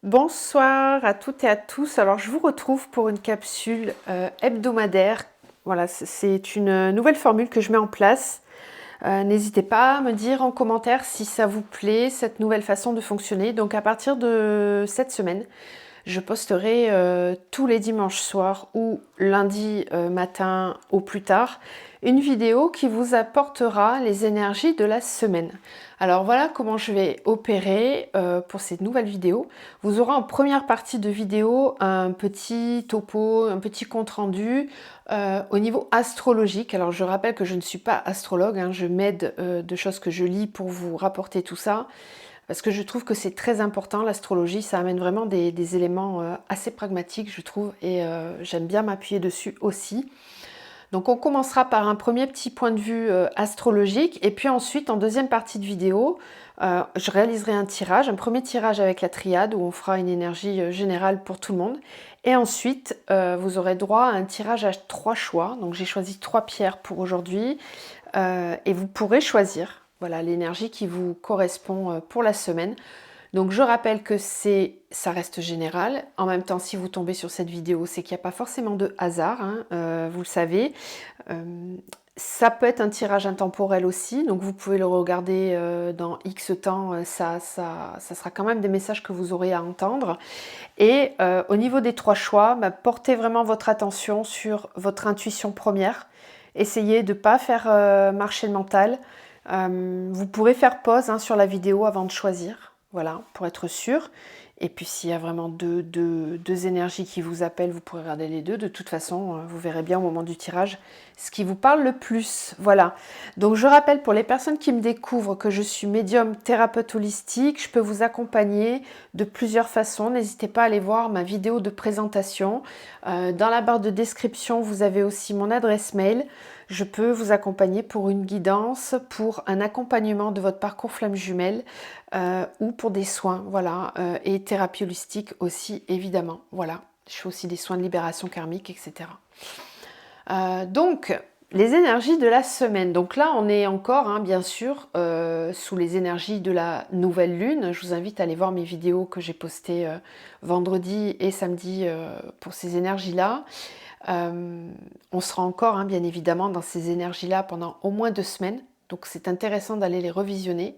Bonsoir à toutes et à tous. Alors, je vous retrouve pour une capsule hebdomadaire. Voilà, c'est une nouvelle formule que je mets en place. N'hésitez pas à me dire en commentaire si ça vous plaît, cette nouvelle façon de fonctionner. Donc, à partir de cette semaine, je posterai tous les dimanches soirs ou lundi matin au plus tard une vidéo qui vous apportera les énergies de la semaine. Alors voilà comment je vais opérer pour cette nouvelle vidéo. Vous aurez en première partie de vidéo un petit topo, un petit compte rendu au niveau astrologique. Alors je rappelle que je ne suis pas astrologue, hein, je m'aide de choses que je lis pour vous rapporter tout ça. Parce que je trouve que c'est très important, l'astrologie, ça amène vraiment des éléments assez pragmatiques, je trouve, et j'aime bien m'appuyer dessus aussi. Donc on commencera par un premier petit point de vue astrologique, et puis ensuite, en deuxième partie de vidéo, je réaliserai un tirage, un premier tirage avec la triade, où on fera une énergie générale pour tout le monde. Et ensuite, vous aurez droit à un tirage à 3 choix. Donc j'ai choisi 3 pierres pour aujourd'hui, et vous pourrez choisir. Voilà l'énergie qui vous correspond pour la semaine. Donc je rappelle que ça reste général. En même temps, si vous tombez sur cette vidéo, c'est qu'il n'y a pas forcément de hasard, hein, vous le savez. Ça peut être un tirage intemporel aussi, donc vous pouvez le regarder dans X temps, ça sera quand même des messages que vous aurez à entendre. Et au niveau des 3 choix, portez vraiment votre attention sur votre intuition première. Essayez de ne pas faire marcher le mental. Vous pourrez faire pause sur la vidéo avant de choisir, voilà, pour être sûr. Et puis s'il y a vraiment deux énergies qui vous appellent, vous pourrez regarder les deux. De toute façon, vous verrez bien au moment du tirage ce qui vous parle le plus. Voilà. Donc je rappelle pour les personnes qui me découvrent que je suis médium thérapeute holistique. Je peux vous accompagner de plusieurs façons. N'hésitez pas à aller voir ma vidéo de présentation. Dans la barre de description, vous avez aussi mon adresse mail. Je peux vous accompagner pour une guidance, pour un accompagnement de votre parcours flamme jumelle ou pour des soins, voilà, et thérapie holistique aussi, évidemment. Voilà, je fais aussi des soins de libération karmique, etc. Donc, les énergies de la semaine. Donc là, on est encore, bien sûr, sous les énergies de la nouvelle lune. Je vous invite à aller voir mes vidéos que j'ai postées vendredi et samedi pour ces énergies-là. On sera encore, bien évidemment, dans ces énergies-là pendant au moins 2 semaines. Donc c'est intéressant d'aller les revisionner.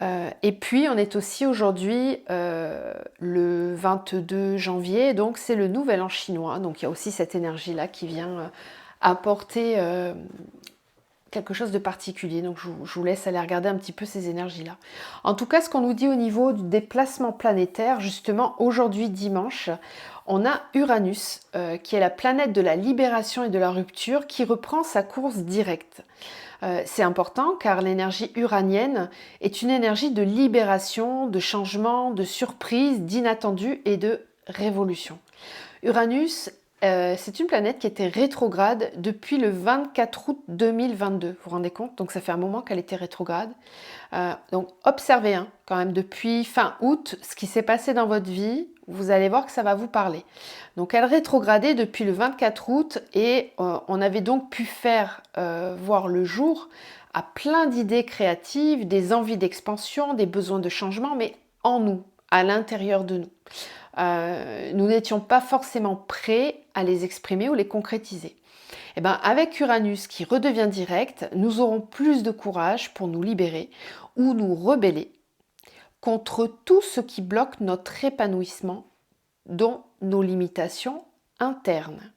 Et puis on est aussi aujourd'hui le 22 janvier, donc c'est le nouvel an chinois. Donc il y a aussi cette énergie-là qui vient apporter quelque chose de particulier. Donc je vous laisse aller regarder un petit peu ces énergies-là. En tout cas, ce qu'on nous dit au niveau du déplacement planétaire, justement aujourd'hui dimanche, on a Uranus, qui est la planète de la libération et de la rupture, qui reprend sa course directe. C'est important car l'énergie uranienne est une énergie de libération, de changement, de surprise, d'inattendu et de révolution. Uranus, c'est une planète qui était rétrograde depuis le 24 août 2022. Vous vous rendez compte? Donc ça fait un moment qu'elle était rétrograde. Donc observez quand même depuis fin août ce qui s'est passé dans votre vie. Vous allez voir que ça va vous parler. Donc elle rétrogradait depuis le 24 août et on avait donc pu faire voir le jour à plein d'idées créatives, des envies d'expansion, des besoins de changement, mais en nous, à l'intérieur de nous. Nous n'étions pas forcément prêts à les exprimer ou les concrétiser. Et avec Uranus qui redevient direct, nous aurons plus de courage pour nous libérer ou nous rebeller contre tout ce qui bloque notre épanouissement, dont nos limitations internes.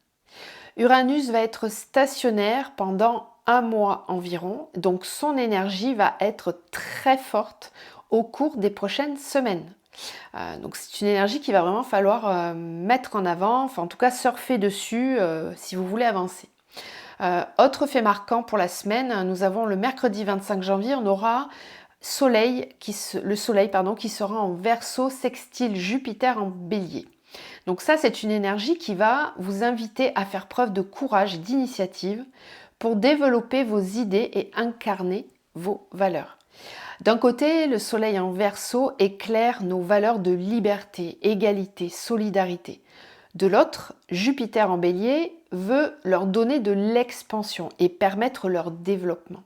Uranus va être stationnaire pendant 1 mois environ, donc son énergie va être très forte au cours des prochaines semaines. Donc c'est une énergie qu'il va vraiment falloir mettre en avant, enfin en tout cas surfer dessus si vous voulez avancer. Autre fait marquant pour la semaine, nous avons le mercredi 25 janvier, on aura le soleil qui sera en Verseau sextile Jupiter en Bélier. Donc ça, c'est une énergie qui va vous inviter à faire preuve de courage et d'initiative pour développer vos idées et incarner vos valeurs. D'un côté, le soleil en Verseau éclaire nos valeurs de liberté, égalité, solidarité. De l'autre, Jupiter en Bélier veut leur donner de l'expansion et permettre leur développement.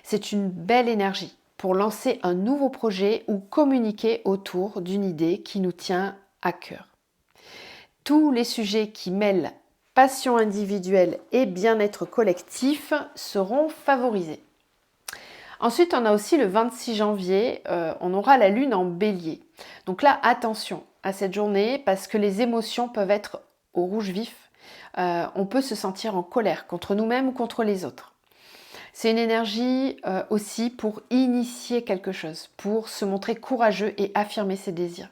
C'est une belle énergie pour lancer un nouveau projet ou communiquer autour d'une idée qui nous tient à cœur. Tous les sujets qui mêlent passion individuelle et bien-être collectif seront favorisés. Ensuite, on a aussi le 26 janvier, on aura la lune en bélier. Donc là, attention à cette journée parce que les émotions peuvent être au rouge vif. On peut se sentir en colère contre nous-mêmes ou contre les autres. C'est une énergie aussi pour initier quelque chose, pour se montrer courageux et affirmer ses désirs.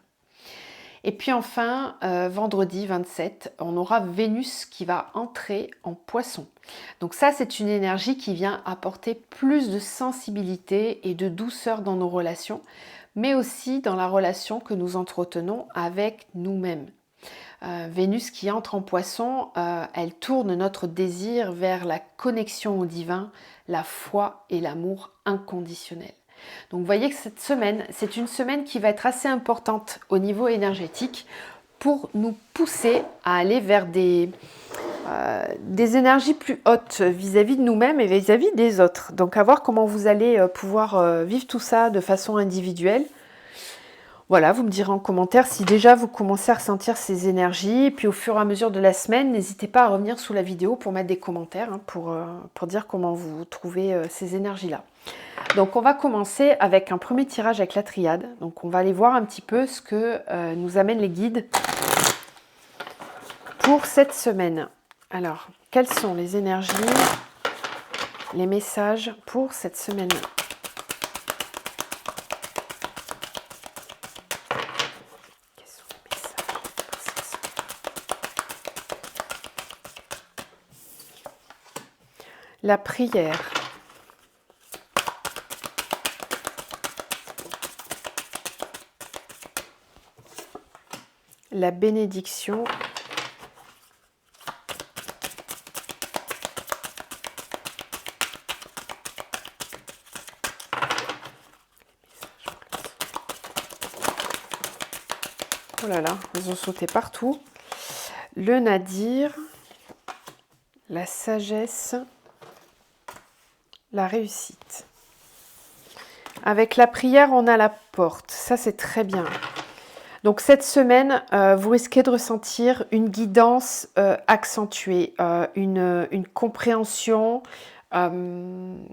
Et puis enfin, vendredi 27, on aura Vénus qui va entrer en Poisson. Donc ça, c'est une énergie qui vient apporter plus de sensibilité et de douceur dans nos relations, mais aussi dans la relation que nous entretenons avec nous-mêmes. Vénus qui entre en Poisson, elle tourne notre désir vers la connexion au divin, la foi et l'amour inconditionnel. Donc vous voyez que cette semaine, c'est une semaine qui va être assez importante au niveau énergétique pour nous pousser à aller vers des énergies plus hautes vis-à-vis de nous-mêmes et vis-à-vis des autres. Donc à voir comment vous allez pouvoir vivre tout ça de façon individuelle. Voilà, vous me direz en commentaire si déjà vous commencez à ressentir ces énergies. Et puis au fur et à mesure de la semaine, n'hésitez pas à revenir sous la vidéo pour mettre des commentaires, hein, pour dire comment vous trouvez ces énergies-là. Donc on va commencer avec un premier tirage avec la triade. Donc on va aller voir un petit peu ce que nous amènent les guides pour cette semaine. Alors, quelles sont les énergies, les messages pour cette semaine? La prière. La bénédiction. Oh là là, ils ont sauté partout. Le nadir. La sagesse. La réussite. Avec la prière, on a la porte. Ça, c'est très bien. Donc, cette semaine, vous risquez de ressentir une guidance accentuée, une compréhension. Il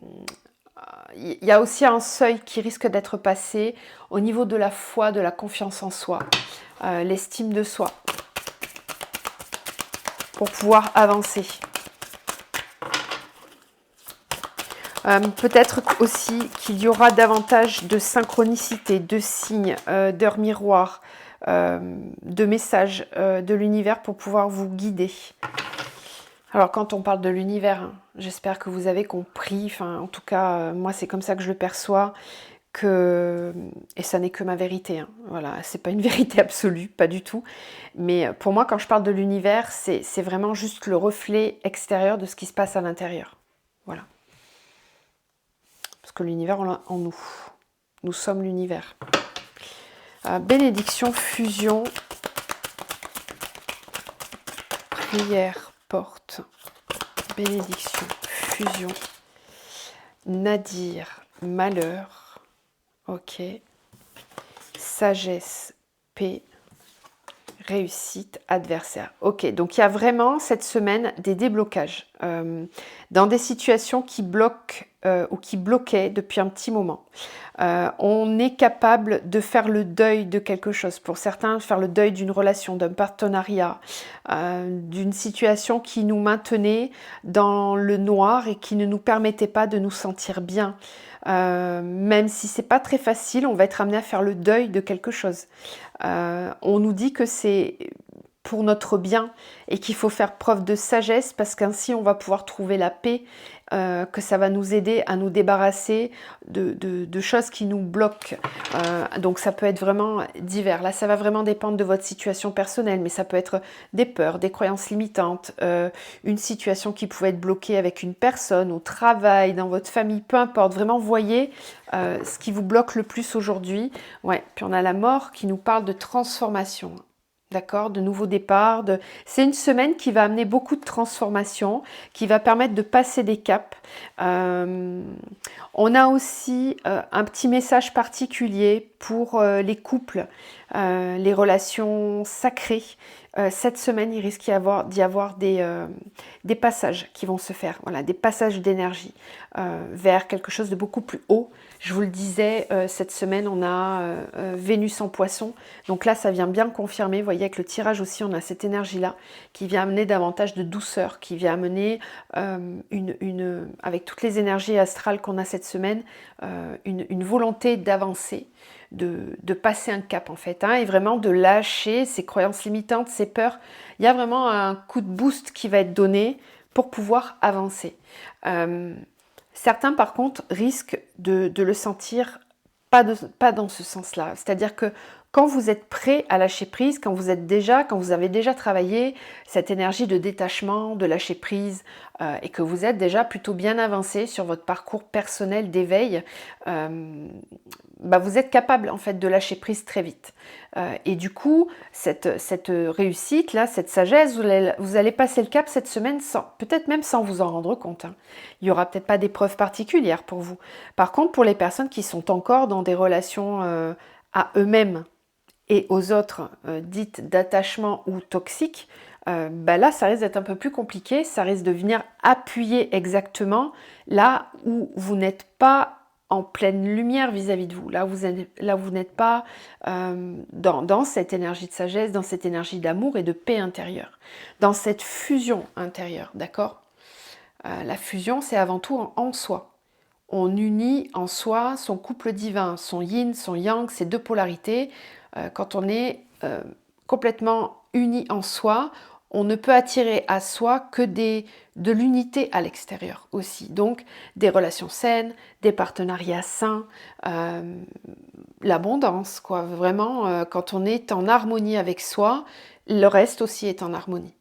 y a aussi un seuil qui risque d'être passé au niveau de la foi, de la confiance en soi, l'estime de soi, pour pouvoir avancer. Peut-être aussi qu'il y aura davantage de synchronicité, de signes, d'heures miroirs, de messages de l'univers pour pouvoir vous guider. Alors quand on parle de l'univers, hein, j'espère que vous avez compris, enfin en tout cas moi c'est comme ça que je le perçois, et ça n'est que ma vérité, hein. Voilà, c'est pas une vérité absolue, pas du tout, mais pour moi quand je parle de l'univers, c'est vraiment juste le reflet extérieur de ce qui se passe à l'intérieur. Voilà. Parce que l'univers en nous. Nous sommes l'univers. Bénédiction, fusion, prière, porte, bénédiction, fusion, nadir, malheur, ok, sagesse, paix, réussite, adversaire. Ok, donc il y a vraiment cette semaine des déblocages dans des situations qui bloquent ou qui bloquaient depuis un petit moment. On est capable de faire le deuil de quelque chose. Pour certains, faire le deuil d'une relation, d'un partenariat, d'une situation qui nous maintenait dans le noir et qui ne nous permettait pas de nous sentir bien. Même si c'est pas très facile, on va être amené à faire le deuil de quelque chose. On nous dit que c'est pour notre bien et qu'il faut faire preuve de sagesse parce qu'ainsi on va pouvoir trouver la paix, que ça va nous aider à nous débarrasser de choses qui nous bloquent. Donc ça peut être vraiment divers. Là, ça va vraiment dépendre de votre situation personnelle, mais ça peut être des peurs, des croyances limitantes, une situation qui pouvait être bloquée avec une personne, au travail, dans votre famille, peu importe. Vraiment, voyez ce qui vous bloque le plus aujourd'hui. Ouais. Puis on a la mort qui nous parle de transformation. d'accord, de nouveaux départs. C'est une semaine qui va amener beaucoup de transformations, qui va permettre de passer des caps. On a aussi un petit message particulier pour les couples, les relations sacrées. Cette semaine, il risque d'y avoir des passages qui vont se faire, voilà, des passages d'énergie vers quelque chose de beaucoup plus haut. Je vous le disais, cette semaine, on a Vénus en Poisson. Donc là, ça vient bien confirmer. Vous voyez, avec le tirage aussi, on a cette énergie-là qui vient amener davantage de douceur, qui vient amener, avec toutes les énergies astrales qu'on a cette semaine, une volonté d'avancer, de passer un cap en fait, hein, et vraiment de lâcher ses croyances limitantes, ses peurs. Il y a vraiment un coup de boost qui va être donné pour pouvoir avancer. Certains par contre risquent de le sentir pas dans ce sens-là. C'est-à-dire que quand vous êtes prêt à lâcher prise, quand vous avez déjà travaillé cette énergie de détachement, de lâcher prise, et que vous êtes déjà plutôt bien avancé sur votre parcours personnel d'éveil, vous êtes capable en fait de lâcher prise très vite. Et du coup, cette réussite là, cette sagesse, vous allez passer le cap cette semaine, peut-être même sans vous en rendre compte, hein. Il n'y aura peut-être pas d'épreuve particulière pour vous. Par contre, pour les personnes qui sont encore dans des relations à eux-mêmes et aux autres dites d'attachement ou toxiques, là ça risque d'être un peu plus compliqué, ça risque de venir appuyer exactement là où vous n'êtes pas en pleine lumière vis-à-vis de vous, là vous n'êtes pas dans cette énergie de sagesse, dans cette énergie d'amour et de paix intérieure, dans cette fusion intérieure, d'accord. La fusion, c'est avant tout en soi. On unit en soi son couple divin, son yin, son yang, ces deux polarités. Quand on est complètement uni en soi, on ne peut attirer à soi que de l'unité à l'extérieur aussi. Donc des relations saines, des partenariats sains, l'abondance, quoi. Vraiment, quand on est en harmonie avec soi, le reste aussi est en harmonie.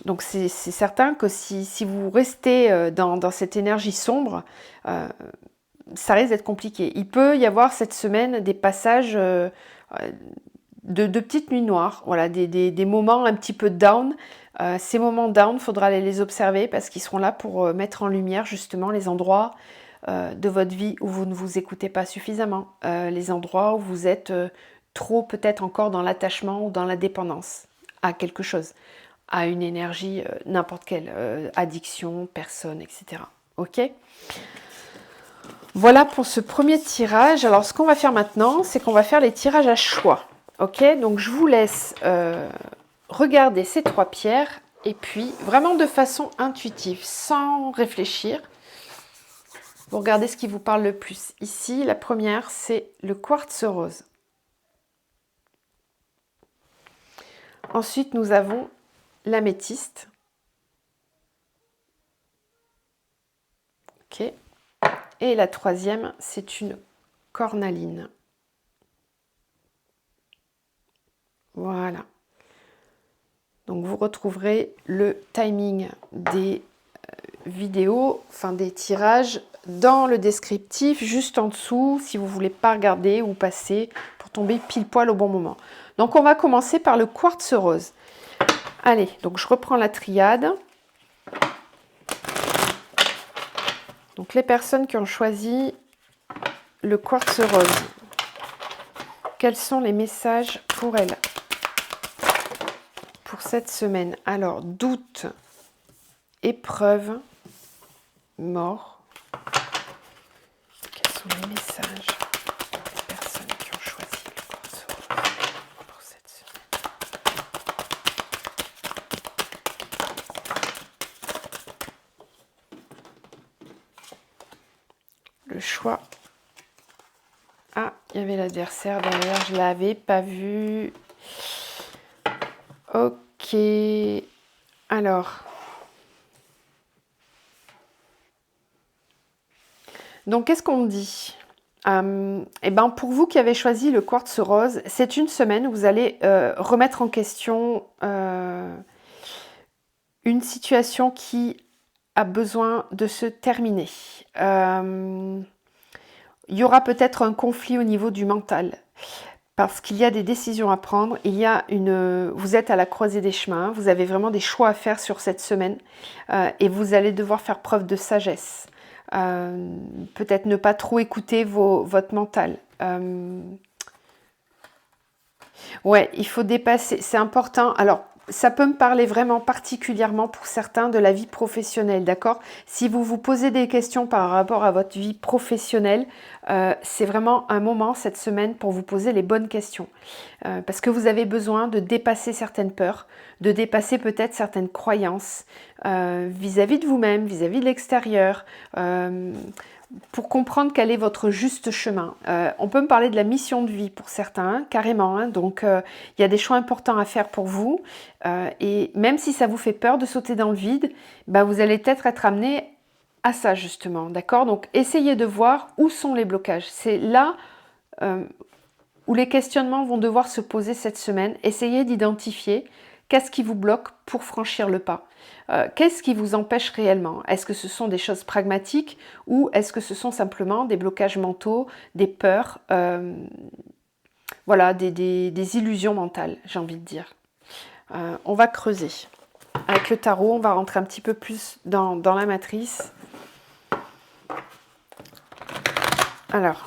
Donc c'est certain que si vous restez dans cette énergie sombre, ça risque d'être compliqué. Il peut y avoir cette semaine des passages de petites nuits noires, voilà, des moments un petit peu down. Ces moments down, il faudra les observer parce qu'ils seront là pour mettre en lumière justement les endroits de votre vie où vous ne vous écoutez pas suffisamment, les endroits où vous êtes trop peut-être encore dans l'attachement ou dans la dépendance à quelque chose, à une énergie, n'importe quelle, addiction, personne, etc. Ok ? Voilà pour ce premier tirage. Alors ce qu'on va faire maintenant, c'est qu'on va faire les tirages à choix. Ok ? Donc je vous laisse regarder ces trois pierres et puis vraiment de façon intuitive, sans réfléchir, vous regardez ce qui vous parle le plus. Ici, la première, c'est le quartz rose. Ensuite, nous avons l'améthyste. Ok. Et la troisième, c'est une cornaline. Voilà. Donc vous retrouverez le timing des vidéos, enfin des tirages, dans le descriptif, juste en dessous, si vous ne voulez pas regarder ou passer pour tomber pile poil au bon moment. Donc on va commencer par le quartz rose. Allez, donc je reprends la triade. Donc les personnes qui ont choisi le quartz rose, quels sont les messages pour elles pour cette semaine? Alors, doute, épreuve, mort. Quels sont les messages des personnes qui ont choisi le quartz rose pour cette semaine? Le choix. Ah, il y avait l'adversaire derrière, je ne l'avais pas vu. Ok. Alors. Donc, qu'est-ce qu'on me dit? Eh ben, pour vous qui avez choisi le quartz rose, c'est une semaine où vous allez remettre en question une situation qui a besoin de se terminer. Il y aura peut-être un conflit au niveau du mental. parce qu'il y a des décisions à prendre, vous êtes à la croisée des chemins, vous avez vraiment des choix à faire sur cette semaine et vous allez devoir faire preuve de sagesse. Peut-être ne pas trop écouter votre mental. Ouais, il faut dépasser, c'est important. Alors, ça peut me parler vraiment particulièrement pour certains de la vie professionnelle, d'accord? Si vous vous posez des questions par rapport à votre vie professionnelle, c'est vraiment un moment cette semaine pour vous poser les bonnes questions. Parce que vous avez besoin de dépasser certaines peurs, de dépasser peut-être certaines croyances vis-à-vis de vous-même, vis-à-vis de l'extérieur, pour comprendre quel est votre juste chemin. On peut me parler de la mission de vie pour certains, hein, carrément. Hein, donc, il y a des choix importants à faire pour vous. Et même si ça vous fait peur de sauter dans le vide, bah, vous allez peut-être être amené à ça, justement. D'accord? Donc, essayez de voir où sont les blocages. C'est là où les questionnements vont devoir se poser cette semaine. Essayez d'identifier qu'est-ce qui vous bloque pour franchir le pas. Qu'est-ce qui vous empêche réellement? Est-ce que ce sont des choses pragmatiques ou est-ce que ce sont simplement des blocages mentaux, des peurs, voilà, des illusions mentales, j'ai envie de dire. On va creuser. Avec le tarot, on va rentrer un petit peu plus dans la matrice. Alors,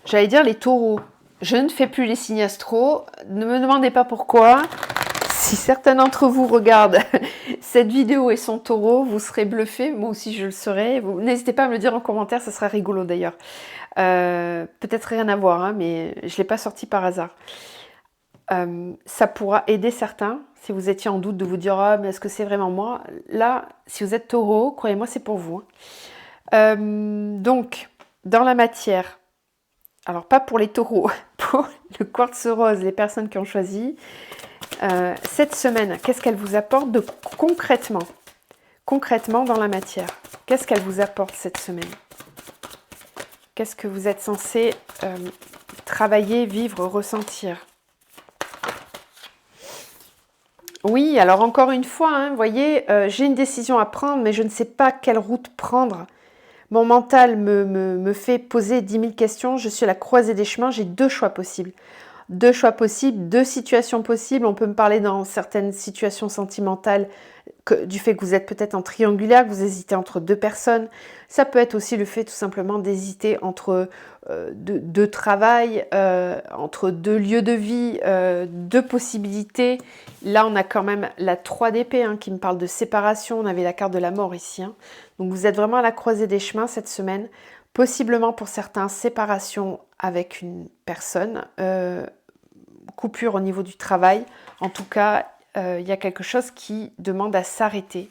j'allais dire les taureaux. Je ne fais plus les signes astro. Ne me demandez pas pourquoi. Si certains d'entre vous regardent cette vidéo et son taureau, vous serez bluffés. Moi aussi, je le serai. N'hésitez pas à me le dire en commentaire, ça sera rigolo d'ailleurs. Peut-être rien à voir, hein, mais je ne l'ai pas sorti par hasard. Ça pourra aider certains, si vous étiez en doute de vous dire « Ah, mais est-ce que c'est vraiment moi ?» Là, si vous êtes taureau, croyez-moi, c'est pour vous. Hein. Donc, dans la matière, alors pas pour les taureaux, pour le quartz rose, les personnes qui ont choisi, cette semaine, qu'est-ce qu'elle vous apporte de concrètement dans la matière? Qu'est-ce qu'elle vous apporte cette semaine? Qu'est-ce que vous êtes censé travailler, vivre, ressentir? Oui, alors encore une fois, hein, vous voyez, j'ai une décision à prendre, mais je ne sais pas quelle route prendre. Mon mental me fait poser 10 000 questions. Je suis à la croisée des chemins, j'ai deux choix possibles. Deux choix possibles, deux situations possibles. On peut me parler dans certaines situations sentimentales du fait que vous êtes peut-être en triangulaire, que vous hésitez entre deux personnes. Ça peut être aussi le fait tout simplement d'hésiter entre deux travail, entre deux lieux de vie, deux possibilités. Là, on a quand même la 3 d'épée hein, qui me parle de séparation. On avait la carte de la mort ici. Hein. Donc, vous êtes vraiment à la croisée des chemins cette semaine. Possiblement pour certains, séparation avec une personne, coupure au niveau du travail. En tout cas, il y a quelque chose qui demande à s'arrêter.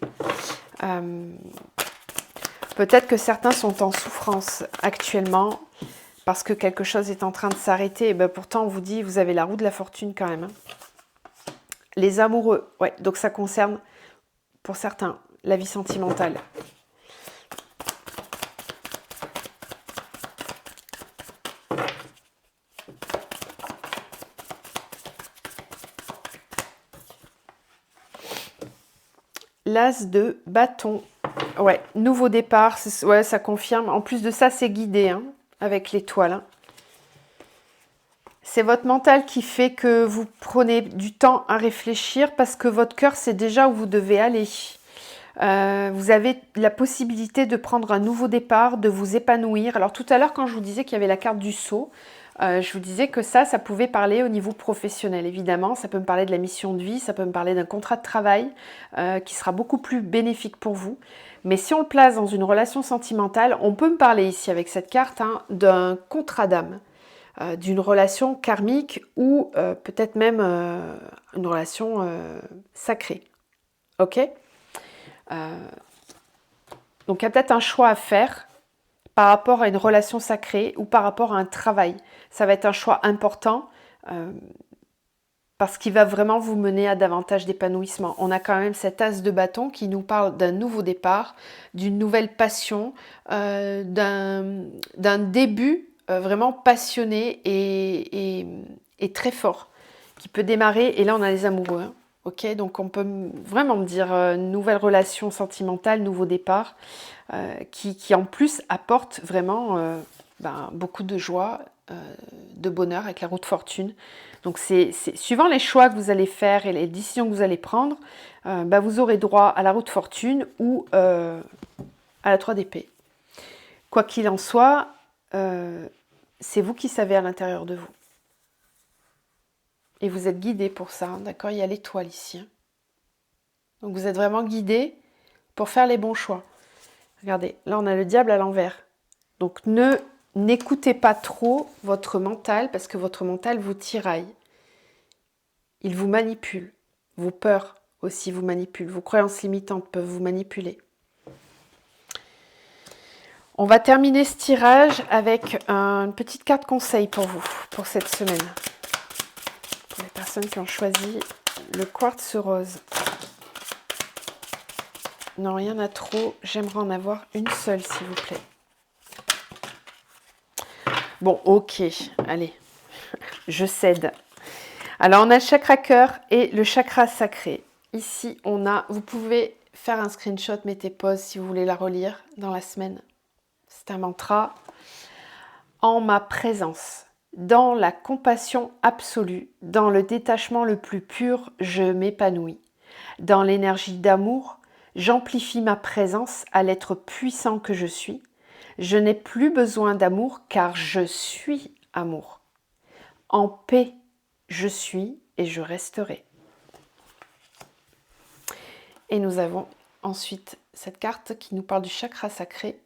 Peut-être que certains sont en souffrance actuellement parce que quelque chose est en train de s'arrêter. Et ben pourtant, on vous dit, vous avez la roue de la fortune quand même. Hein. Les amoureux, ouais, donc ça concerne pour certains la vie sentimentale. L'as de bâton. Ouais, nouveau départ. Ouais, ça confirme. En plus de ça, c'est guidé hein, avec l'étoile. Hein. C'est votre mental qui fait que vous prenez du temps à réfléchir parce que votre cœur sait déjà où vous devez aller. Vous avez la possibilité de prendre un nouveau départ, de vous épanouir. Alors tout à l'heure, quand je vous disais qu'il y avait la carte du saut, je vous disais que ça pouvait parler au niveau professionnel. Évidemment, ça peut me parler de la mission de vie, ça peut me parler d'un contrat de travail qui sera beaucoup plus bénéfique pour vous. Mais si on le place dans une relation sentimentale, on peut me parler ici avec cette carte hein, d'un contrat d'âme, d'une relation karmique ou peut-être même une relation sacrée. Ok ? Donc il y a peut-être un choix à faire par rapport à une relation sacrée ou par rapport à un travail. Ça va être un choix important parce qu'il va vraiment vous mener à davantage d'épanouissement. On a quand même cet as de bâton qui nous parle d'un nouveau départ, d'une nouvelle passion, d'un début vraiment passionné et très fort qui peut démarrer. Et là, on a les amoureux. Hein. Ok, donc on peut vraiment me dire nouvelle relation sentimentale, nouveau départ, qui en plus apporte vraiment beaucoup de joie, de bonheur avec la roue de fortune. Donc c'est suivant les choix que vous allez faire et les décisions que vous allez prendre, vous aurez droit à la roue de fortune ou à la 3 d'épée. Quoi qu'il en soit, c'est vous qui savez à l'intérieur de vous. Et vous êtes guidé pour ça, hein, d'accord? Il y a l'étoile ici. Hein. Donc vous êtes vraiment guidé pour faire les bons choix. Regardez, là on a le diable à l'envers. Donc n'écoutez pas trop votre mental parce que votre mental vous tiraille. Il vous manipule. Vos peurs aussi vous manipulent. Vos croyances limitantes peuvent vous manipuler. On va terminer ce tirage avec une petite carte conseil pour vous, pour cette semaine. Pour les personnes qui ont choisi le quartz rose. Non, il y en a trop. J'aimerais en avoir une seule, s'il vous plaît. Bon, ok. Allez, je cède. Alors, on a le chakra cœur et le chakra sacré. Ici, vous pouvez faire un screenshot, mettez pause si vous voulez la relire dans la semaine. C'est un mantra. En ma présence, dans la compassion absolue, dans le détachement le plus pur, je m'épanouis. Dans l'énergie d'amour, j'amplifie ma présence à l'être puissant que je suis. Je n'ai plus besoin d'amour car je suis amour. En paix, je suis et je resterai. Et nous avons ensuite cette carte qui nous parle du chakra sacré.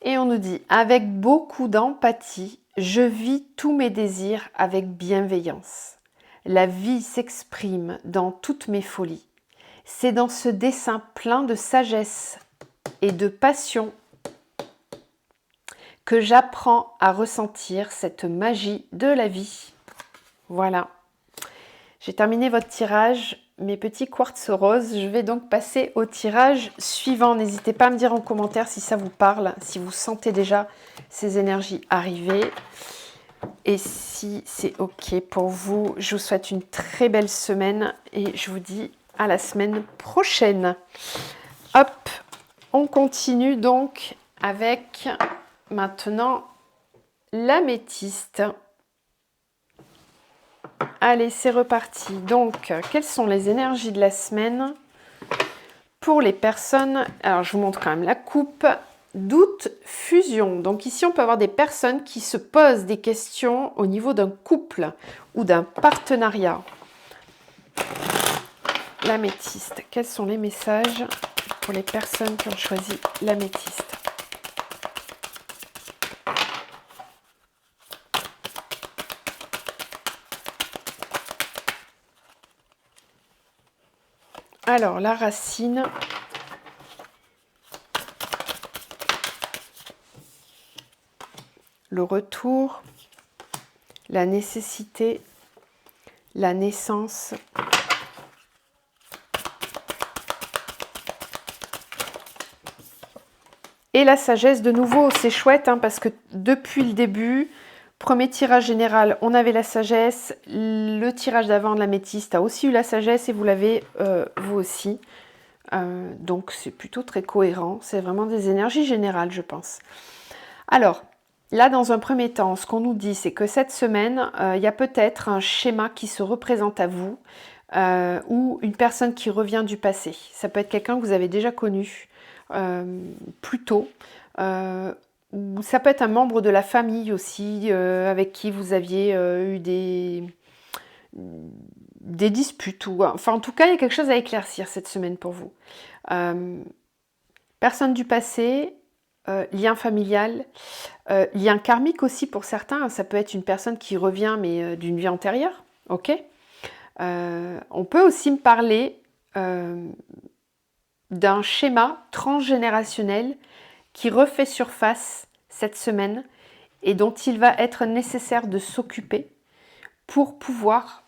Et on nous dit, avec beaucoup d'empathie, je vis tous mes désirs avec bienveillance. La vie s'exprime dans toutes mes folies. C'est dans ce dessin plein de sagesse et de passion que j'apprends à ressentir cette magie de la vie. Voilà. J'ai terminé votre tirage, mes petits quartz roses. Je vais donc passer au tirage suivant. N'hésitez pas à me dire en commentaire si ça vous parle, si vous sentez déjà ces énergies arriver. Et si c'est OK pour vous, je vous souhaite une très belle semaine et je vous dis à la semaine prochaine. Hop, on continue donc avec maintenant l'améthyste. Allez, c'est reparti. Donc, quelles sont les énergies de la semaine pour les personnes? Alors, je vous montre quand même la coupe. Doute, fusion. Donc ici, on peut avoir des personnes qui se posent des questions au niveau d'un couple ou d'un partenariat. L'améthyste. Quels sont les messages pour les personnes qui ont choisi l'améthyste? Alors, la racine. Le retour. La nécessité. La naissance. Et la sagesse, de nouveau, c'est chouette hein, parce que depuis le début, premier tirage général, on avait la sagesse. Le tirage d'avant de l'améthyste a aussi eu la sagesse et vous l'avez vous aussi. Donc c'est plutôt très cohérent. C'est vraiment des énergies générales, je pense. Alors, là, dans un premier temps, ce qu'on nous dit, c'est que cette semaine, il y a peut-être un schéma qui se représente à vous ou une personne qui revient du passé. Ça peut être quelqu'un que vous avez déjà connu plus tôt. Ou ça peut être un membre de la famille aussi, avec qui vous aviez eu des disputes. Enfin, en tout cas, il y a quelque chose à éclaircir cette semaine pour vous. Personne du passé, lien familial, lien karmique aussi pour certains. Ça peut être une personne qui revient, mais d'une vie antérieure. Ok. On peut aussi me parler d'un schéma transgénérationnel qui refait surface cette semaine et dont il va être nécessaire de s'occuper pour pouvoir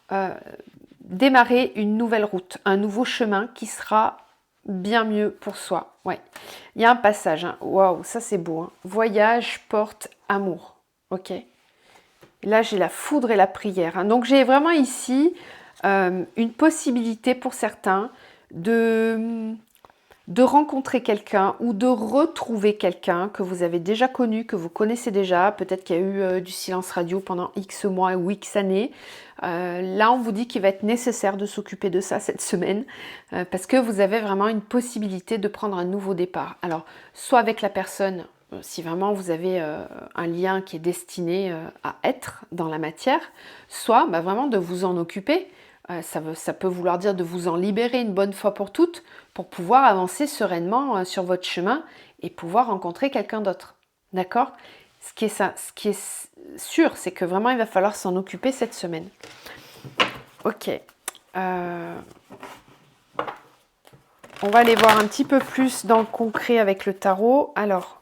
démarrer une nouvelle route, un nouveau chemin qui sera bien mieux pour soi. Ouais. Il y a un passage, hein. Waouh, ça c'est beau. Hein. Voyage, porte, amour. Ok. Et là, j'ai la foudre et la prière. Hein. Donc, j'ai vraiment ici une possibilité pour certains de de rencontrer quelqu'un ou de retrouver quelqu'un que vous avez déjà connu, que vous connaissez déjà. Peut-être qu'il y a eu du silence radio pendant X mois ou X années. Là, on vous dit qu'il va être nécessaire de s'occuper de ça cette semaine parce que vous avez vraiment une possibilité de prendre un nouveau départ. Alors, soit avec la personne, si vraiment vous avez un lien qui est destiné à être dans la matière, soit vraiment de vous en occuper. Ça peut vouloir dire de vous en libérer une bonne fois pour toutes pour pouvoir avancer sereinement sur votre chemin et pouvoir rencontrer quelqu'un d'autre. D'accord ? Ce qui est sûr, c'est que vraiment il va falloir s'en occuper cette semaine. Ok. On va aller voir un petit peu plus dans le concret avec le tarot. Alors,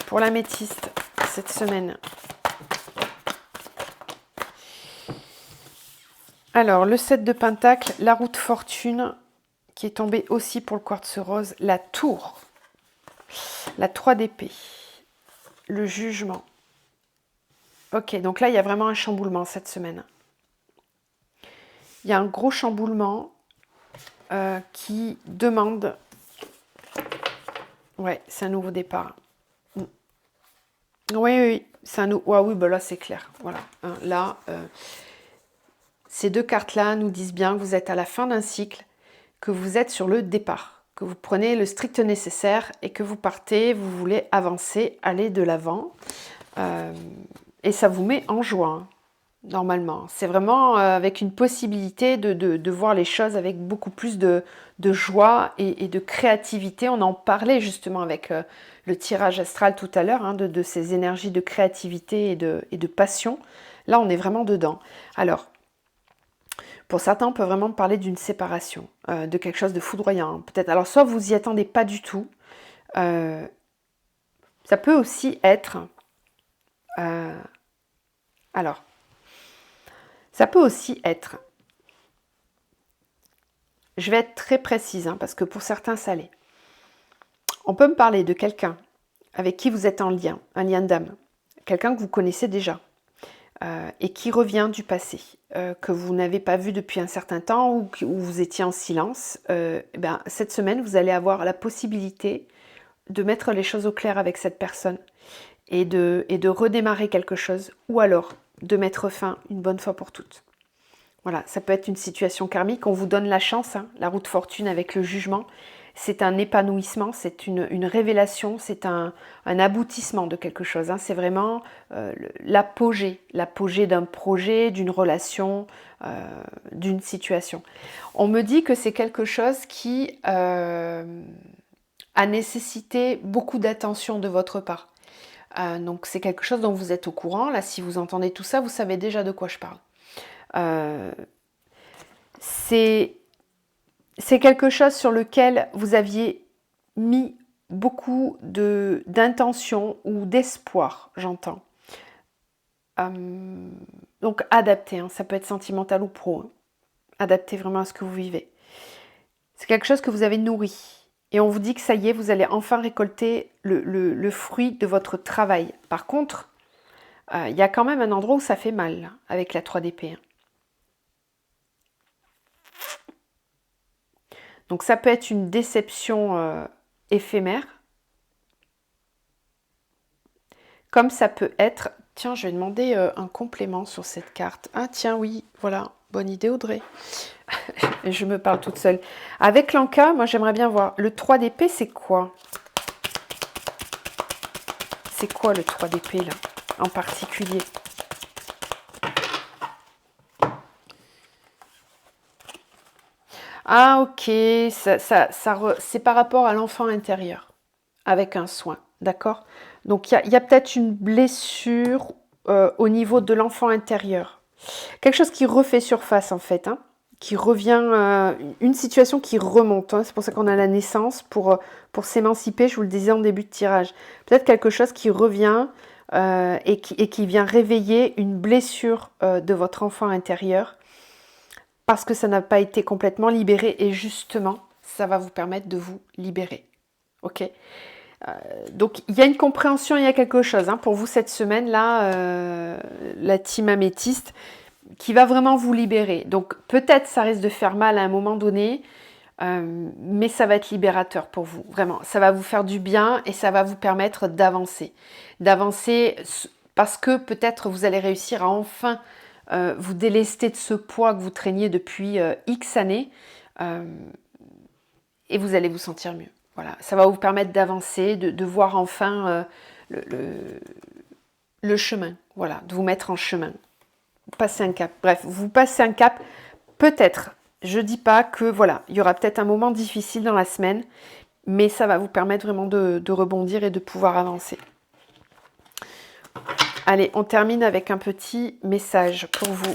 pour l'améthyste, cette semaine. Alors, le 7 de Pentacle, la roue de fortune, qui est tombée aussi pour le quartz rose, la tour, la 3 d'épée, le jugement. Ok, donc là, il y a vraiment un chamboulement cette semaine. Il y a un gros chamboulement qui demande... Ouais, c'est un nouveau départ. Oui, c'est un nouveau... Ouais, oui, bah là, c'est clair. Voilà, là... Ces deux cartes-là nous disent bien que vous êtes à la fin d'un cycle, que vous êtes sur le départ, que vous prenez le strict nécessaire et que vous partez, vous voulez avancer, aller de l'avant. Et ça vous met en joie, normalement. C'est vraiment avec une possibilité de voir les choses avec beaucoup plus de joie et de créativité. On en parlait justement avec le tirage astral tout à l'heure, de ces énergies de créativité et de passion. Là, on est vraiment dedans. Alors, pour certains, on peut vraiment parler d'une séparation, de quelque chose de foudroyant. Peut-être. Alors, soit vous y attendez pas du tout. Ça peut aussi être. Alors, ça peut aussi être. Je vais être très précise, parce que pour certains, ça l'est. On peut me parler de quelqu'un avec qui vous êtes en lien, un lien d'âme, quelqu'un que vous connaissez déjà. Et qui revient du passé, que vous n'avez pas vu depuis un certain temps ou où vous étiez en silence, cette semaine, vous allez avoir la possibilité de mettre les choses au clair avec cette personne et de redémarrer quelque chose ou alors de mettre fin une bonne fois pour toutes. Voilà, ça peut être une situation karmique, on vous donne la chance, la roue de fortune avec le jugement. C'est un épanouissement, c'est une révélation, c'est un aboutissement de quelque chose. C'est vraiment l'apogée d'un projet, d'une relation, d'une situation. On me dit que c'est quelque chose qui a nécessité beaucoup d'attention de votre part. Donc c'est quelque chose dont vous êtes au courant. Là, si vous entendez tout ça, vous savez déjà de quoi je parle. C'est quelque chose sur lequel vous aviez mis beaucoup d'intention ou d'espoir, j'entends. Donc adapté, ça peut être sentimental ou pro. Adapté vraiment à ce que vous vivez. C'est quelque chose que vous avez nourri. Et on vous dit que ça y est, vous allez enfin récolter le fruit de votre travail. Par contre, il y a quand même un endroit où ça fait mal, là, avec la 3 d'épée. Donc ça peut être une déception éphémère, comme ça peut être... Tiens, je vais demander un complément sur cette carte. Ah tiens, oui, voilà, bonne idée Audrey. Je me parle toute seule. Avec l'Anka, moi j'aimerais bien voir. Le 3 d'épée, c'est quoi? C'est quoi le 3 d'épée là, en particulier? Ah ok, c'est par rapport à l'enfant intérieur, avec un soin, d'accord? Donc il y a peut-être une blessure au niveau de l'enfant intérieur. Quelque chose qui refait surface en fait, qui revient, une situation qui remonte. C'est pour ça qu'on a la naissance, pour s'émanciper, je vous le disais en début de tirage. Peut-être quelque chose qui revient et qui vient réveiller une blessure de votre enfant intérieur parce que ça n'a pas été complètement libéré et justement, ça va vous permettre de vous libérer. Ok ? Donc, il y a une compréhension, il y a quelque chose pour vous cette semaine-là, la team améthyste, qui va vraiment vous libérer. Donc, peut-être ça risque de faire mal à un moment donné, mais ça va être libérateur pour vous, vraiment. Ça va vous faire du bien et ça va vous permettre d'avancer. D'avancer parce que peut-être vous allez réussir à enfin vous délester de ce poids que vous traîniez depuis X années et vous allez vous sentir mieux. Voilà, ça va vous permettre d'avancer, de voir enfin le chemin, voilà, de vous mettre en chemin. Passer un cap. Bref, vous passez un cap, peut-être. Je dis pas que, voilà, il y aura peut-être un moment difficile dans la semaine, mais ça va vous permettre vraiment de rebondir et de pouvoir avancer. Allez, on termine avec un petit message pour vous.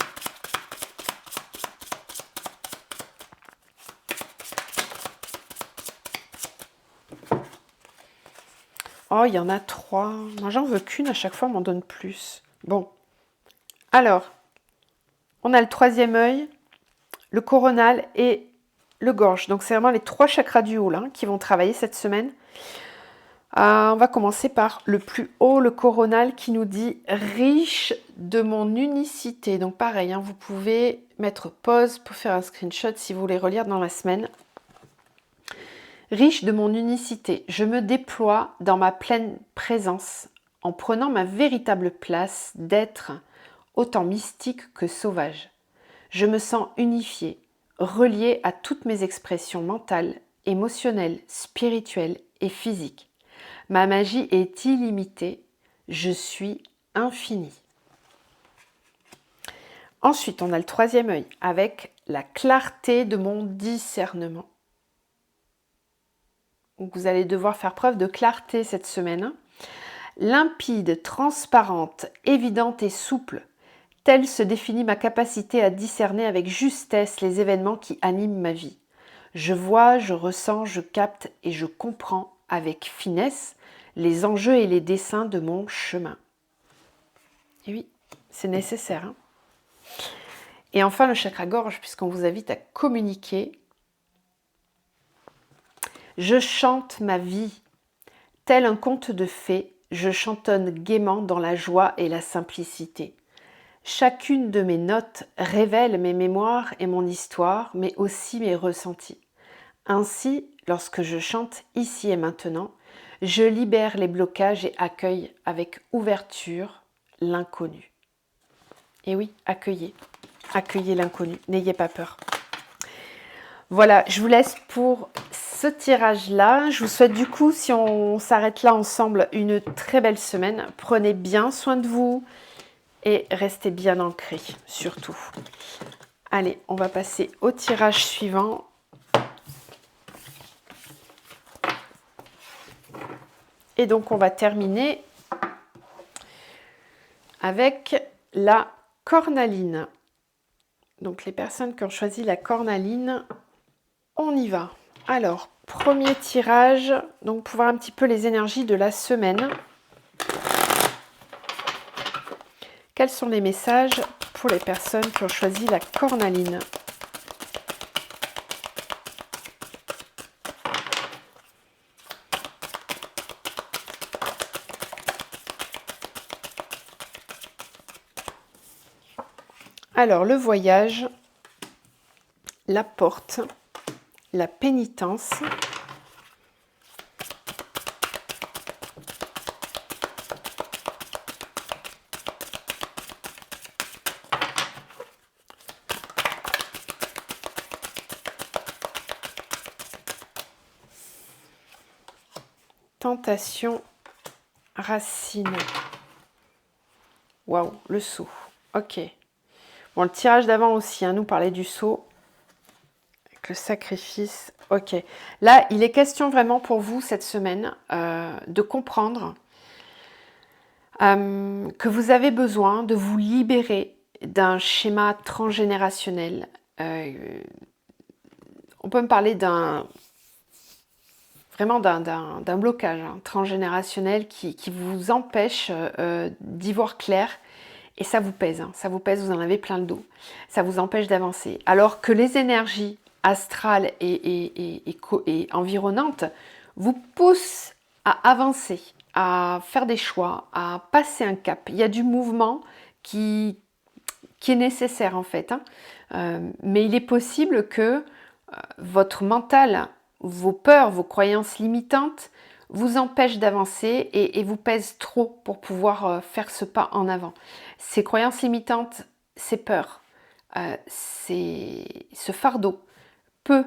Oh, il y en a 3. Moi, j'en veux qu'une, à chaque fois, on m'en donne plus. Bon. Alors, on a le 3e œil, le coronal et le gorge. Donc, c'est vraiment les 3 chakras du haut là, qui vont travailler cette semaine. On va commencer par le plus haut, le coronal, qui nous dit « riche de mon unicité ». Donc, pareil, hein, vous pouvez mettre pause pour faire un screenshot si vous voulez relire dans la semaine. Riche de mon unicité, je me déploie dans ma pleine présence en prenant ma véritable place d'être autant mystique que sauvage. Je me sens unifiée, reliée à toutes mes expressions mentales, émotionnelles, spirituelles et physiques. Ma magie est illimitée, je suis infinie. Ensuite, on a le 3e œil avec la clarté de mon discernement. Donc, vous allez devoir faire preuve de clarté cette semaine. Limpide, transparente, évidente et souple, telle se définit ma capacité à discerner avec justesse les événements qui animent ma vie. Je vois, je ressens, je capte et je comprends avec finesse les enjeux et les desseins de mon chemin. Et oui, c'est nécessaire. Hein. Et enfin, le chakra gorge, puisqu'on vous invite à communiquer. Je chante ma vie. Tel un conte de fées, je chantonne gaiement dans la joie et la simplicité. Chacune de mes notes révèle mes mémoires et mon histoire, mais aussi mes ressentis. Ainsi, lorsque je chante ici et maintenant, je libère les blocages et accueille avec ouverture l'inconnu. Et oui, accueillez l'inconnu, n'ayez pas peur. Voilà, je vous laisse pour ce tirage-là. Je vous souhaite du coup, si on s'arrête là ensemble, une très belle semaine. Prenez bien soin de vous et restez bien ancrés, surtout. Allez, on va passer au tirage suivant. Et donc, on va terminer avec la cornaline. Donc, les personnes qui ont choisi la cornaline, on y va. Alors, premier tirage, donc pour voir un petit peu les énergies de la semaine. Quels sont les messages pour les personnes qui ont choisi la cornaline ? Alors, le voyage, la porte, la pénitence, tentation, racine. Waouh, le saut. Ok. Bon, le tirage d'avant aussi, hein, nous parlait du saut. Avec le sacrifice. Ok. Là, il est question vraiment pour vous cette semaine de comprendre que vous avez besoin de vous libérer d'un schéma transgénérationnel. On peut me parler vraiment d'un blocage transgénérationnel qui vous empêche d'y voir clair. Et ça vous pèse, ça vous pèse, vous en avez plein le dos. Ça vous empêche d'avancer. Alors que les énergies astrales et environnantes vous poussent à avancer, à faire des choix, à passer un cap. Il y a du mouvement qui est nécessaire en fait. Mais il est possible que votre mental, vos peurs, vos croyances limitantes vous empêchent d'avancer et vous pèsent trop pour pouvoir faire ce pas en avant. Ces croyances limitantes, ces peurs, ce fardeau peut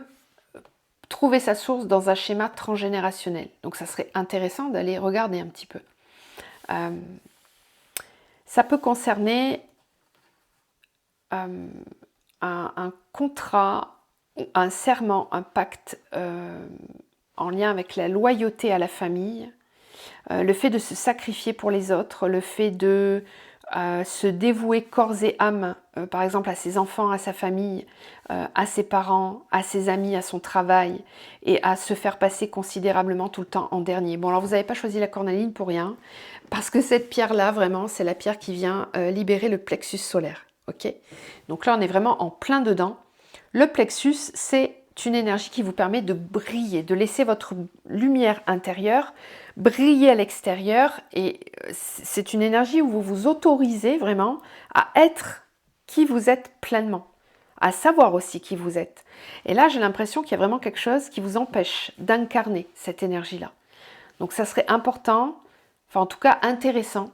trouver sa source dans un schéma transgénérationnel. Donc ça serait intéressant d'aller regarder un petit peu. Ça peut concerner un contrat, un serment, un pacte en lien avec la loyauté à la famille, le fait de se sacrifier pour les autres, le fait de se dévouer corps et âme, par exemple à ses enfants, à sa famille, à ses parents, à ses amis, à son travail, et à se faire passer considérablement tout le temps en dernier. Bon, alors vous n'avez pas choisi la cornaline pour rien, parce que cette pierre-là, vraiment, c'est la pierre qui vient libérer le plexus solaire. Ok ? Donc là, on est vraiment en plein dedans. Le plexus, c'est une énergie qui vous permet de briller, de laisser votre lumière intérieure briller à l'extérieur, et c'est une énergie où vous vous autorisez vraiment à être qui vous êtes pleinement, à savoir aussi qui vous êtes. Et là, j'ai l'impression qu'il y a vraiment quelque chose qui vous empêche d'incarner cette énergie-là. Donc ça serait important, enfin en tout cas intéressant,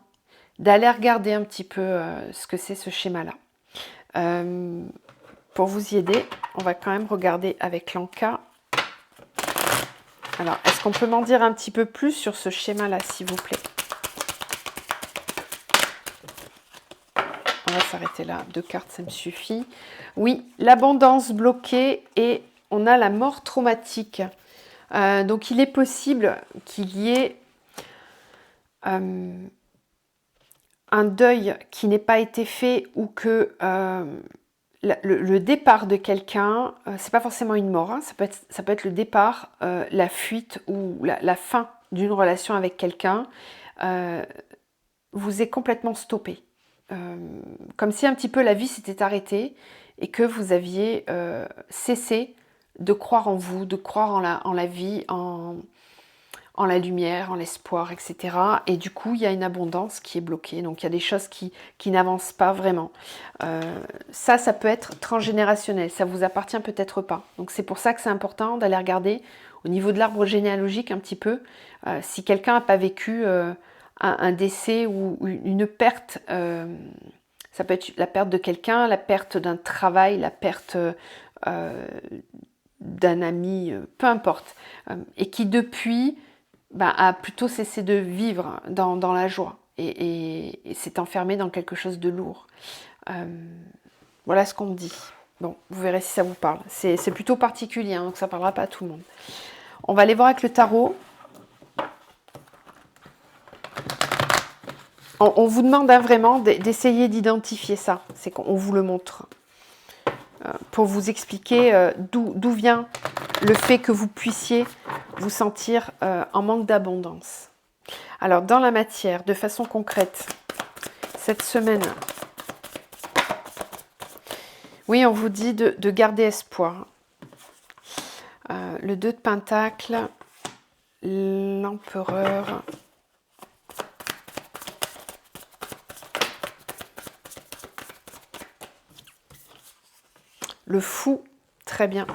d'aller regarder un petit peu ce que c'est ce schéma-là. Pour vous y aider, on va quand même regarder avec l'Anka. Alors, est-ce qu'on peut m'en dire un petit peu plus sur ce schéma-là, s'il vous plaît? On va s'arrêter là. 2 cartes, ça me suffit. Oui, l'abondance bloquée et on a la mort traumatique. Donc, il est possible qu'il y ait un deuil qui n'ait pas été fait ou que le départ de quelqu'un, c'est pas forcément une mort, hein, ça peut être le départ, la fuite ou la fin d'une relation avec quelqu'un, vous est complètement stoppé. Comme si un petit peu la vie s'était arrêtée et que vous aviez cessé de croire en vous, de croire en la vie, en la lumière, en l'espoir, etc. Et du coup, il y a une abondance qui est bloquée. Donc, il y a des choses qui n'avancent pas vraiment. Ça peut être transgénérationnel. Ça vous appartient peut-être pas. Donc, c'est pour ça que c'est important d'aller regarder au niveau de l'arbre généalogique un petit peu. Si quelqu'un n'a pas vécu un décès ou une perte, ça peut être la perte de quelqu'un, la perte d'un travail, la perte d'un ami, peu importe. Et qui depuis a plutôt cessé de vivre dans la joie et s'est enfermé dans quelque chose de lourd. Voilà ce qu'on me dit. Bon, vous verrez si ça vous parle. C'est plutôt particulier, hein, donc ça ne parlera pas à tout le monde. On va aller voir avec le tarot. On vous demande vraiment d'essayer d'identifier ça. C'est qu'on vous le montre. Pour vous expliquer d'où vient le fait que vous puissiez vous sentir en manque d'abondance. Alors, dans la matière, de façon concrète, cette semaine, oui, on vous dit de garder espoir. Le 2 de Pentacle, l'Empereur, le Fou, très bien.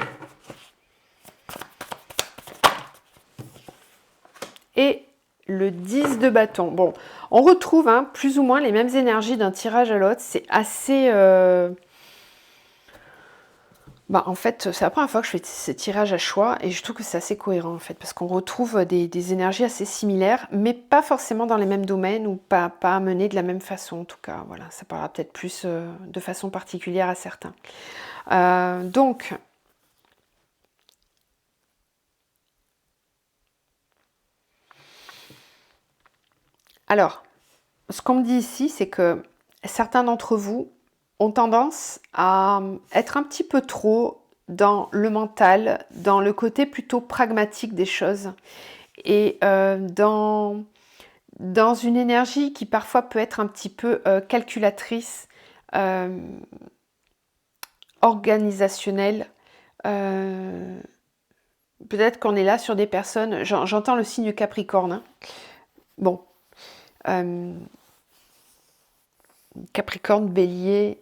Et le 10 de bâton. Bon, on retrouve plus ou moins les mêmes énergies d'un tirage à l'autre. C'est assez... en fait, c'est la première fois que je fais ce tirage à choix et je trouve que c'est assez cohérent en fait, parce qu'on retrouve des énergies assez similaires, mais pas forcément dans les mêmes domaines ou pas amenées de la même façon en tout cas. Voilà, ça parlera peut-être plus de façon particulière à certains. Donc... Alors, ce qu'on me dit ici, c'est que certains d'entre vous ont tendance à être un petit peu trop dans le mental, dans le côté plutôt pragmatique des choses et dans une énergie qui parfois peut être un petit peu calculatrice, organisationnelle. Peut-être qu'on est là sur des personnes, j'entends le signe Capricorne. Hein. Bon. Capricorne, Bélier,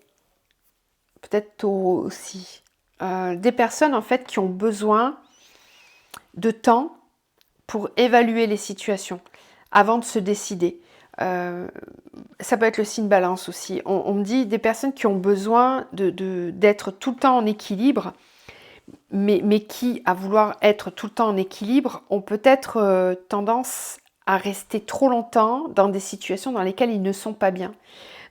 peut-être Taureau aussi. des personnes en fait qui ont besoin de temps pour évaluer les situations avant de se décider. Ça peut être le signe balance aussi. On me dit des personnes qui ont besoin d'être tout le temps en équilibre, mais qui, à vouloir être tout le temps en équilibre, ont peut-être tendance à rester trop longtemps dans des situations dans lesquelles ils ne sont pas bien.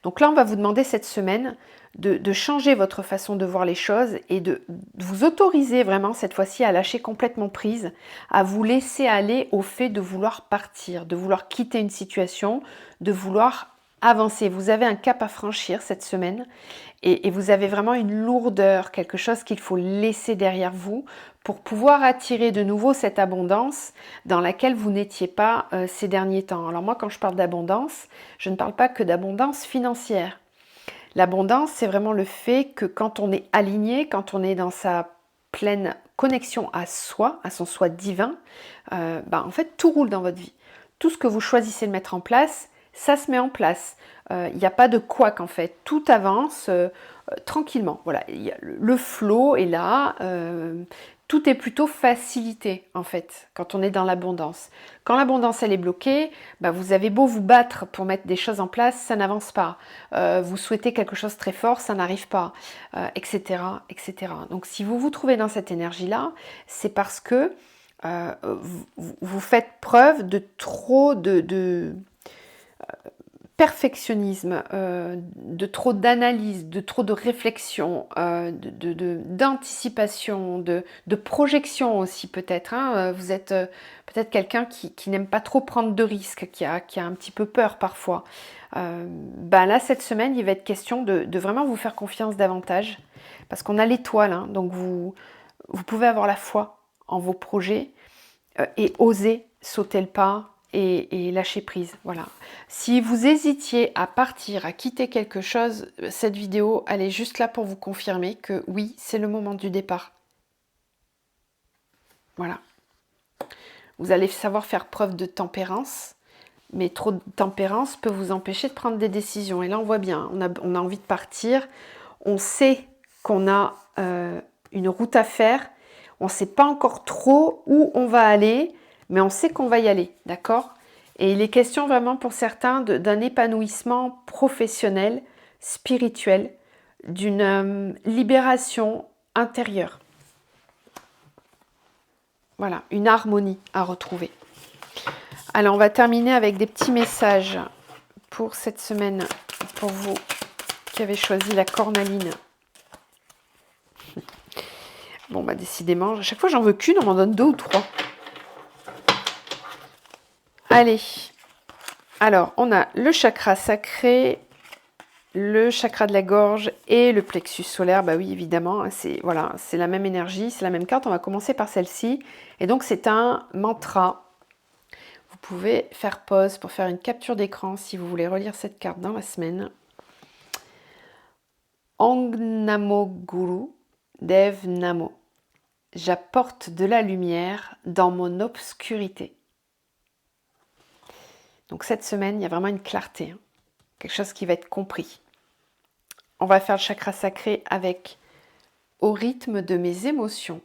Donc là, on va vous demander cette semaine de changer votre façon de voir les choses et de vous autoriser vraiment cette fois-ci à lâcher complètement prise, à vous laisser aller au fait de vouloir partir, de vouloir quitter une situation, de vouloir avancer. Vous avez un cap à franchir cette semaine et vous avez vraiment une lourdeur, quelque chose qu'il faut laisser derrière vous pour pouvoir attirer de nouveau cette abondance dans laquelle vous n'étiez pas ces derniers temps. Alors moi, quand je parle d'abondance, je ne parle pas que d'abondance financière. L'abondance, c'est vraiment le fait que quand on est aligné, quand on est dans sa pleine connexion à soi, à son soi divin, en fait, tout roule dans votre vie. Tout ce que vous choisissez de mettre en place, ça se met en place. Il n'y a pas de couac en fait. Tout avance tranquillement. Voilà, le flow est là. Tout est plutôt facilité en fait quand on est dans l'abondance. Quand l'abondance elle est bloquée, vous avez beau vous battre pour mettre des choses en place, ça n'avance pas. Vous souhaitez quelque chose de très fort, ça n'arrive pas, etc., etc. Donc si vous vous trouvez dans cette énergie-là, c'est parce que vous faites preuve de trop de perfectionnisme, de trop d'analyse, de trop de réflexion, d'anticipation, de projection aussi peut-être. Vous êtes peut-être quelqu'un qui n'aime pas trop prendre de risques, qui a un petit peu peur parfois. Là, cette semaine, il va être question de vraiment vous faire confiance davantage, parce qu'on a l'étoile, donc vous pouvez avoir la foi en vos projets et oser sauter le pas, et lâcher prise. Voilà. Si vous hésitiez à partir, à quitter quelque chose, cette vidéo, elle est juste là pour vous confirmer que oui, c'est le moment du départ. Voilà. Vous allez savoir faire preuve de tempérance, mais trop de tempérance peut vous empêcher de prendre des décisions. Et là, on voit bien, on a envie de partir, on sait qu'on a une route à faire, on ne sait pas encore trop où on va aller, mais on sait qu'on va y aller, d'accord? Et il est question vraiment pour certains d'un épanouissement professionnel, spirituel, d'une libération intérieure. Voilà, une harmonie à retrouver. Alors, on va terminer avec des petits messages pour cette semaine, pour vous qui avez choisi la cornaline. Bon, décidément, à chaque fois, j'en veux qu'une, on m'en donne 2 ou 3. Allez, alors on a le chakra sacré, le chakra de la gorge et le plexus solaire. Oui, évidemment, c'est la même énergie, c'est la même carte. On va commencer par celle-ci. Et donc, c'est un mantra. Vous pouvez faire pause pour faire une capture d'écran si vous voulez relire cette carte dans la semaine. Ong Namo Guru Dev Namo. J'apporte de la lumière dans mon obscurité. Donc cette semaine, il y a vraiment une clarté, quelque chose qui va être compris. On va faire le chakra sacré avec au rythme de mes émotions.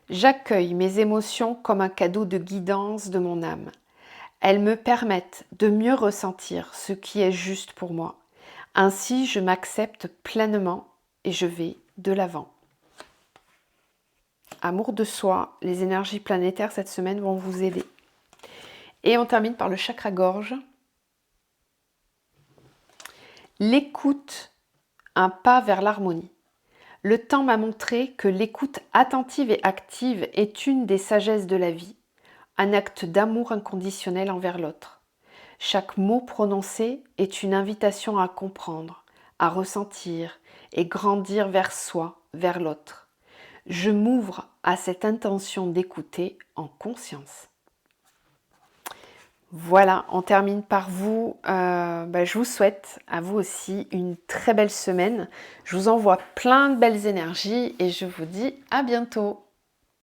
J'accueille mes émotions comme un cadeau de guidance de mon âme. Elles me permettent de mieux ressentir ce qui est juste pour moi. Ainsi, je m'accepte pleinement et je vais de l'avant. Amour de soi, les énergies planétaires cette semaine vont vous aider. Et on termine par le chakra gorge. L'écoute, un pas vers l'harmonie. Le temps m'a montré que l'écoute attentive et active est une des sagesses de la vie, un acte d'amour inconditionnel envers l'autre. Chaque mot prononcé est une invitation à comprendre, à ressentir et grandir vers soi, vers l'autre. Je m'ouvre à cette intention d'écouter en conscience. Voilà, on termine par vous. Je vous souhaite à vous aussi une très belle semaine. Je vous envoie plein de belles énergies et je vous dis à bientôt.